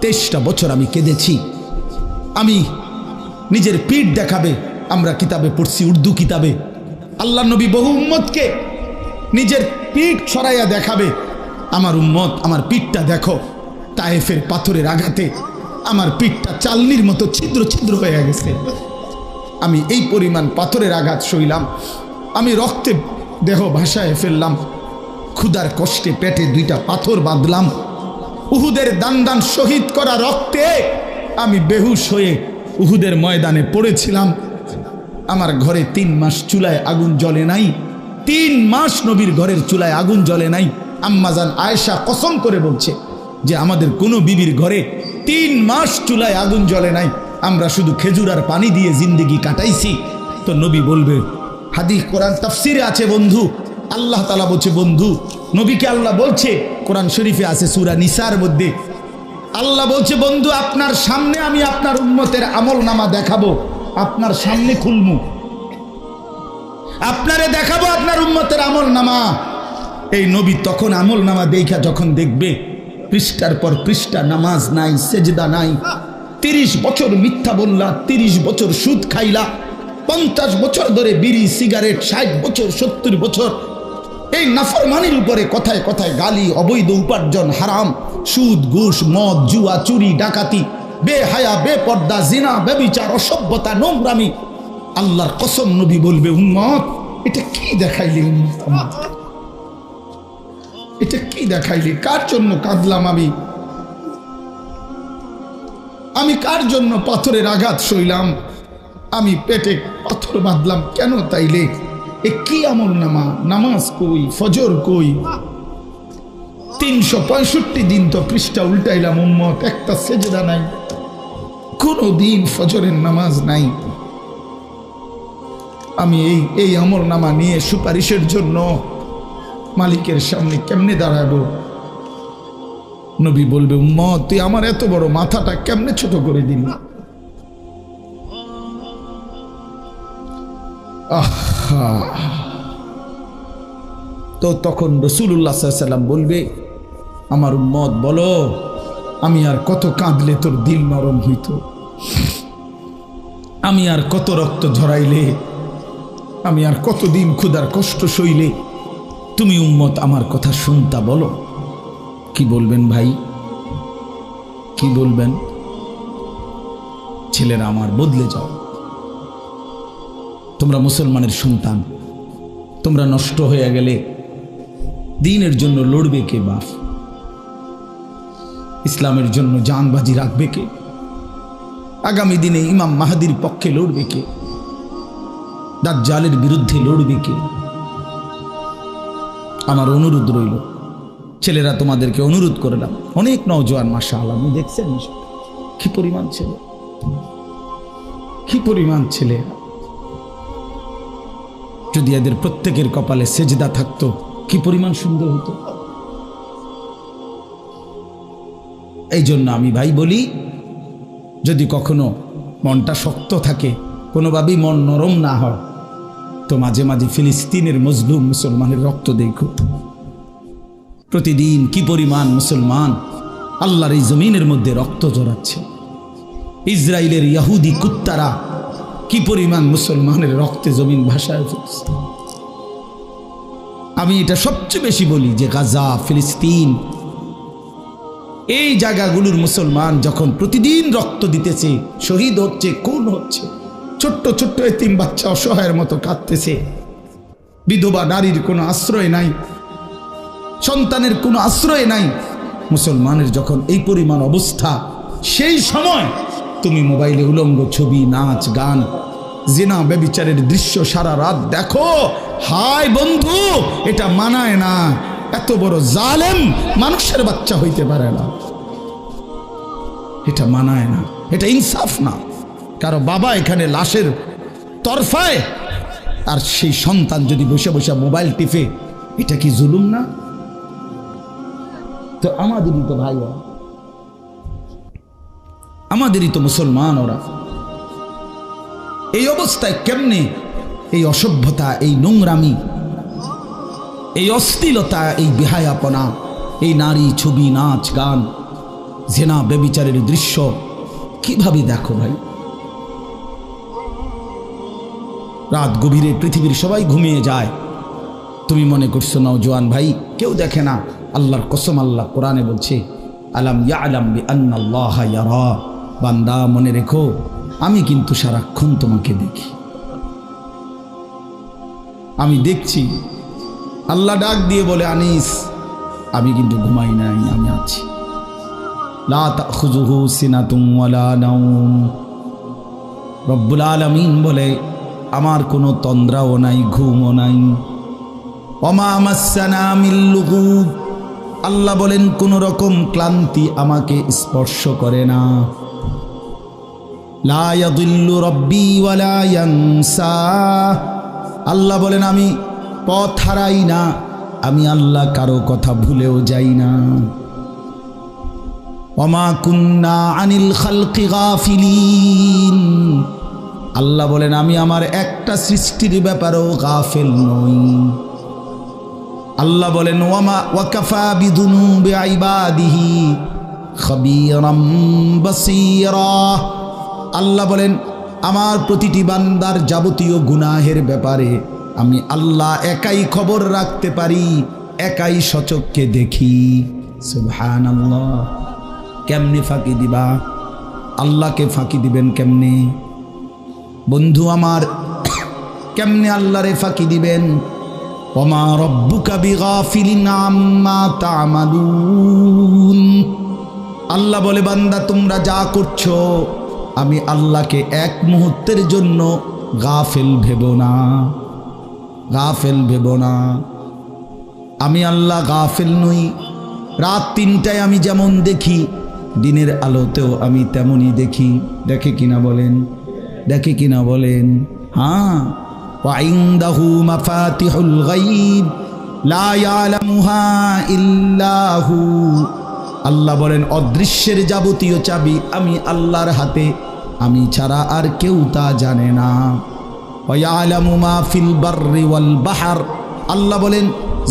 23টা বছর আমি কেঁদেছি। আমি নিজের পিঠ দেখাবে, আমরা কিতাবে পড়ছি, উর্দু কিতাবে আল্লাহ নবী বহু উম্মতকে নিজের পিঠ ছড়াইয়া দেখাবে, আমার উম্মত আমার পিঠটা দেখো। তায়েফের পাথরের আঘাতে আমার পিঠটা চালনির মতো ছিদ্র ছিদ্র হয়ে গেছে। আমি এই পরিমাণ পাথরের আঘাত সইলাম, আমি রক্তে দেহ ভাসায় ফেললাম, ক্ষুধার কষ্টে পেটে 2টা পাথর বাঁধলাম, উহুদের দান দান শহীদ করা রক্তে আমি বেহুশ হয়ে উহুদের ময়দানে পড়েছিলাম। আমার ঘরে 3 মাস চুলায় আগুন জ্বলে নাই, 3 মাস নবীর ঘরের চুলায় আগুন জ্বলে নাই। আম্মাজান আয়েশা কসম করে বলছে যে আমাদের কোনো বিবির ঘরে 3 মাস চুলায় আগুন জ্বলে নাই, আমরা শুধু খেজুর আর পানি দিয়ে জিন্দেগি কাটাইছি। তো নবী বলবে, হাদিস কোরআন তাফসিরে আছে বন্ধু, আল্লাহ তাআলা বলছে বন্ধু, নবীকে আল্লাহ বলছে, কোরআন শরীফে আছে সূরা নিসার মধ্যে আল্লাহ বলছে, বন্ধু আপনার সামনে আমি আপনার উম্মতের আমলনামা দেখাবো, আপনার সামনে খুলমু, আপনারে দেখাবো আপনার উম্মতের আমলনামা। এই নবী তখন আমলনামা দেখা যখন দেখবে পৃষ্ঠার পর পৃষ্ঠা নামাজ নাই, সেজদা নাই, 30 বছর মিথ্যা বললা, 30 বছর সুদ খাইলা, 50 বছর ধরে বিড়ি সিগারেট, 60 বছর 70 বছর এই নাফরমানির উপরে কথায় কথায় গালি, অবৈধ উপার্জন, হারাম, সুদ ঘুষ, মদ, জুয়া, চুরি, ডাকাতি, বেহায়া, বেপর্দা, জিনা, ব্যভিচার, অসভ্যতা, নোংরামি। আল্লাহর কসম নবী বলবে, উম্মত এটা কি দেখাইলি, উম্মত এটা কি দেখাইলি, কার জন্য কাঁদলাম আমি কার জন্য পাথরের আঘাত সইলাম, আমি পেটে পাথর বাঁধলাম কেন? তাইলে এ কি আমলনামা? নামাজ কই, ফজর কই, 365 দিন তো পৃষ্ঠা উল্টাইলাম উম্মত, একটা সেজদা নাই, কোনো দিন ফজরের নামাজ নাই। আমি এই আমলনামা নিয়ে সুপারিশের জন্য মালিকের সামনে কেমনে দাঁড়াবো? নবী বলবে, উম্মত তুই আমার এত বড় মাথাটা কেমনে ছোট করে দিলি? তো তখন রাসূলুল্লাহ সাল্লাল্লাহু আলাইহি ওয়াসাল্লাম বলবে, আমার উম্মত বলো, আমি আর কত কাঁদলে তোর দিল নরম হইত, আমি আর কত রক্ত ঝরাইলে, আমি আর কতদিন ক্ষুধার কষ্ট সইলে তুমি উম্মত আমার কথা শুনতা? বলো কি বলবেন ভাই, কি বলবেন? ছেলেরা আমার, বদলে যাও, তোমরা মুসলমানের সন্তান, তোমরা নষ্ট হয়ে গেলে দ্বীনের জন্য লড়বে কে? বাপ ইসলামের জন্য জানবাজি রাখবে কে? আগামী দিনে ইমাম মাহদির পক্ষে লড়বে কে? দাজ্জালের বিরুদ্ধে লড়বে কে? আমার অনুরোধ রইল, ছেলেরা তোমাদেরকে অনুরোধ করলাম, অনেক নওজোয়ান মাশাআল্লাহ, আপনি দেখছেন কি পরিমাণ ছেলে, কি পরিমাণ ছেলে। যদি এদের প্রত্যেকের কপালে সেজদা থাকতো কি পরিমাণ সুন্দর হতো। এই জন্য আমি ভাই বলি, যদি কখনো মনটা শক্ত থাকে, কোনোভাবেই মন নরম না হয়, তো মাঝে মাঝে ফিলিস্তিনের মজলুম মুসলমানের রক্ত দেখো। প্রতিদিন কি পরিমাণ মুসলমান আল্লাহর এই জমিনের মধ্যে রক্ত ঝরাচ্ছে। ইসরায়েলের ইহুদি কুত্তারা কি পরিমাণ মুসলমানের রক্তে জমিন ভাসায় ফেলছে। আমি এটা সবচেয়ে বেশি বলি যে গাজা, ফিলিস্তিন, এই জায়গাগুলোর মুসলমান যখন প্রতিদিন রক্ত দিতেছে, শহীদ হচ্ছে, খুন হচ্ছে, ছোট্ট ছোট্ট এতিম বাচ্চা অসহায়ের মতো কাঁদতেছে, বিধবা নারীর কোনো আশ্রয় নাই, সন্তানের কোনো আশ্রয় নাই, মুসলমানের যখন এই পরিমাণ অবস্থা, সেই সময় তুমি মোবাইলে উলঙ্গ ছবি, নাচ, গান, জিনা, ব্যভিচারের দৃশ্য সারা রাত দেখো, হায় বন্ধু, এটা মানায় না। এত বড় জালেম মানুষের বাচ্চা হইতে পারে না, এটা মানায় না, এটা ইনসাফ না। কারো বাবা এখানে লাশের তরফায়, আর সেই সন্তান যদি বসে বসে মোবাইল টিপে, এটা কি জুলুম না? তো আমাদেরই তো ভাই, আমাদেরই তো মুসলমান ওরা। এই অবস্থায় কেমনে এই অসভ্যতা, এই নোংরামি, এই অশ্লীলতা, এই বেহায়াপনা, এই নারী, ছবি, নাচ, গান, জেনা ব্যভিচারের দৃশ্য কিভাবে দেখো ভাই। রাত গভীরে পৃথিবীর সবাই ঘুমিয়ে যায়, তুমি মনে করছো নওজোয়ান ভাই কেউ দেখে না। আল্লাহর কসম, আল্লাহ কোরআনে বলছে আলাম ইয়ালাম বিআন্নাল্লাহা ইয়ারা, বান্দা মনে রেখো আমি কিন্তু সারাক্ষণ তোমাকে দেখি, আমি দেখছি। আল্লাহ ডাক দিয়ে বলে আনিস আমি কিন্তু ঘুমাই নাই, আমি আছি। লা তাখুযুহু সিনাতুন ওয়ালা নাওম, রব্বুল আলামিন বলে আমার কোনো তন্দ্রাও নাই, ঘুমও নাই। ওমা মাসসানা মিন লুগুব, আল্লাহ বলেন কোন রকম ক্লান্তি আমাকে স্পর্শ করে না। লা ইয়াদিল্লু রাব্বি ওয়ালা ইয়ানসা, আল্লাহ বলেন আমি পথ হারাই না, আমি আল্লাহ কারো কথা ভুলেও যাই না। ওমা কুন্না আনিল খালকি গাফিলিন, আল্লাহ বলেন আমি আমার একটা সৃষ্টির ব্যাপারেও গাফিল নই। আল্লাহ বলেন ওয়াকাফা বিযুনুবি ইবাদিহি খাবীরাম বাসীরা, আল্লাহ বলেন আমার প্রতিটি বান্দার যাবতীয় গুনাহের ব্যাপারে আমি আল্লাহ একাই খবর রাখতে পারি, একাই সচক্ষে দেখি। সুবহানাল্লাহ। কেমনে ফাঁকি দিবা? আল্লাহকে ফাঁকি দিবেন কেমনে? বন্ধু আমার, কেমনে আল্লাহরে ফাঁকি দিবেন? ওমা রব্বুকা বিগাফিলিন আম্মা তা'মালুন, আল্লাহ বলে বান্দা তোমরা যা করছো আমি আল্লাহকে এক মুহূর্তের জন্য গাফিল ভেবো না, গাফিল ভেবো না। আমি আল্লাহ গাফিল নই। রাত ৩টায় আমি যেমন দেখি দিনের আলোতেও আমি তেমনই দেখি। দেখে কিনা বলেন? দেখে কিনা বলেন? হ্যাঁ। ওয়াইনদাহু মাফাতিহুল গায়ব লা ইয়ালামুহা ইল্লা হু, আল্লাহ বলেন অদৃশ্যের যাবতীয় চাবি আমি আল্লাহর হাতে, আমি ছাড়া আর কেউ তা জানে না। ওয়া ইয়ালামু মা ফিল বাররি ওয়াল বাহর, আল্লাহ বলেন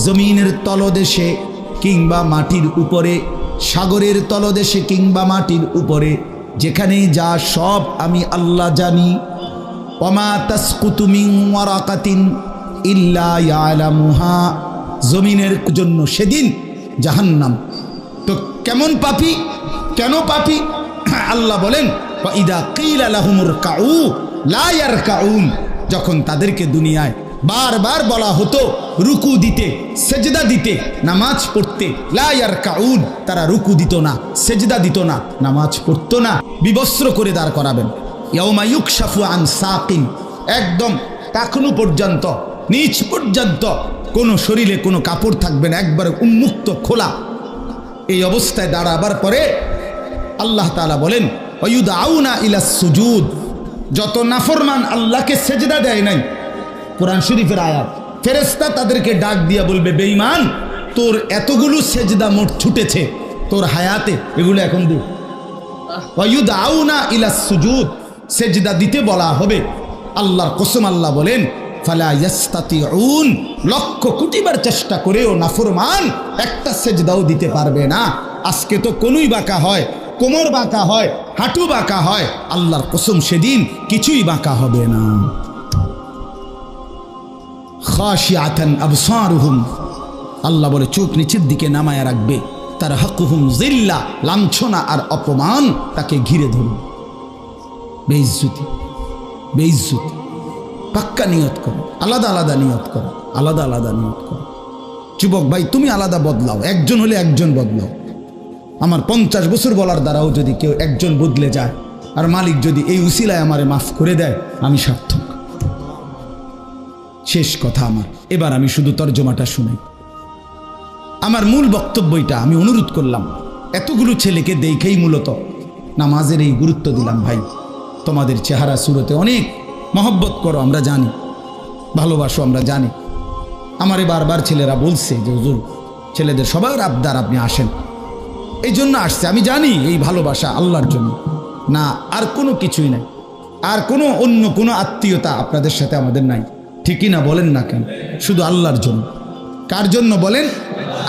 জমিনের তলদেশে কিংবা মাটির উপরে, সাগরের তলদেশে কিংবা মাটির উপরে, যেখানেই যা সব আমি আল্লাহ জানি। ওমা তাসকুতু মিন ওয়ারাকাতিন ইল্লা ইয়ালামুহা, জমিনের জন্য সেদিন জাহান্নাম। তো কেমন পাপী, কেন পাপী? আল্লাহ বলেন ওয়াইদা কিলা লাহুমুর কাউ লা ইয়ারকাউন, যখন তাদেরকে দুনিয়ায় বারবার বলা হতো রুকু দিতে, সেজদা দিতে, নামাজ পড়তে, লা ইয়ারকাউন, তারা রুকু দিত না, সেজদা দিত না, নামাজ পড়তো না, বিবস্ত্র করে দাঁড় করাবেন। ইয়াউমা ইউকশাফু আন সাকিন, একদম টাকনু পর্যন্ত, নিচ পর্যন্ত কোনো শরীরে কোনো কাপড় থাকবে না, একবারে উন্মুক্ত খোলা। এই অবস্থায় দাঁড়াবার পরে আল্লাহ তাআলা বলেন ওয়ায়ুদআউনা ইলাস সুজুদ, যত নাফরমান আল্লাহকে সেজদা দেয় নাই, কোরআন শরীফের আয়াত, ফেরেশতা তাদেরকে ডাক দিয়া বলবে বেঈমান তোর এতগুলো সেজদা মোট ছুটেছে তোর হায়াতে, এগুলো এখন দে। ওয়ায়ুদআউনা ইলাস সুজুদ, সেজদা দিতে বলা হবে। আল্লাহর কসম, আল্লাহ বলেন ফালা ইয়াস্তাতিউন, লক্ষ কোটিবার চেষ্টা করেও নাফরমান একটা সেজদাও দিতে পারবে না। আজকে তো কোনই বাঁকা হয়, কোমর বাঁকা হয়, হাঁটু বাঁকা হয়, আল্লাহর কসম সেদিন কিছুই বাঁকা হবে না। খাশিআতান আবসারুহুম, আল্লাহ বলে চোখ নিচের দিকে নামায়া রাখবে। তার হাকুহুম জিল্লা, লাঞ্ছনা আর অপমান তাকে ঘিরে ধরবে। বেইজ্জতি, বেইজ্জতি। পাক্কা নিয়ত করো, আলাদা আলাদা নিয়ত করো, আলাদা আলাদা নিয়ত করো। যুবক ভাই তুমি আলাদা বদলাও, একজন হলে একজন বদলাও। আমার 50 বছর বলার দ্বারাও যদি কেউ একজন বদলে যায়, আর মালিক যদি এই উসিলায় আমারে মাফ করে দেয়, আমি সার্থক। শেষ কথা আমার, এবার আমি শুধু তর্জমাটা শুনাই। আমার মূল বক্তব্যটা আমি অনুরোধ করলাম, এতগুলো ছেলেকে দেখেই মূলত নামাজের এই গুরুত্ব দিলাম। ভাই তোমাদের চেহারা সুরতে অনেক মহব্বত করো, আমরা জানি, ভালোবাসো, আমরা জানি। আমারে বারবার ছেলেরা বলছে যে হুজুর ছেলেদের সবার আবদার আপনি আসেন, এই জন্য আসছে। আমি জানি এই ভালোবাসা আল্লাহর জন্য না, আর কোনো কিছুই নাই, আর কোনো অন্য কোনো আত্মীয়তা আপনাদের সাথে আমাদের নাই, ঠিকই না? বলেন না কেন? শুধু আল্লাহর জন্য। কার জন্য বলেন?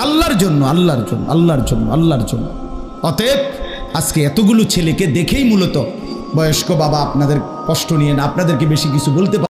আল্লাহর জন্য, আল্লাহর জন্য, আল্লাহর জন্য, আল্লাহর জন্য। অতএব আজকে এতগুলো ছেলেকে দেখেই মূলত বয়স্ক বাবা আপনাদের কষ্ট নিয়ে না, আপনাদেরকে বেশি কিছু বলতে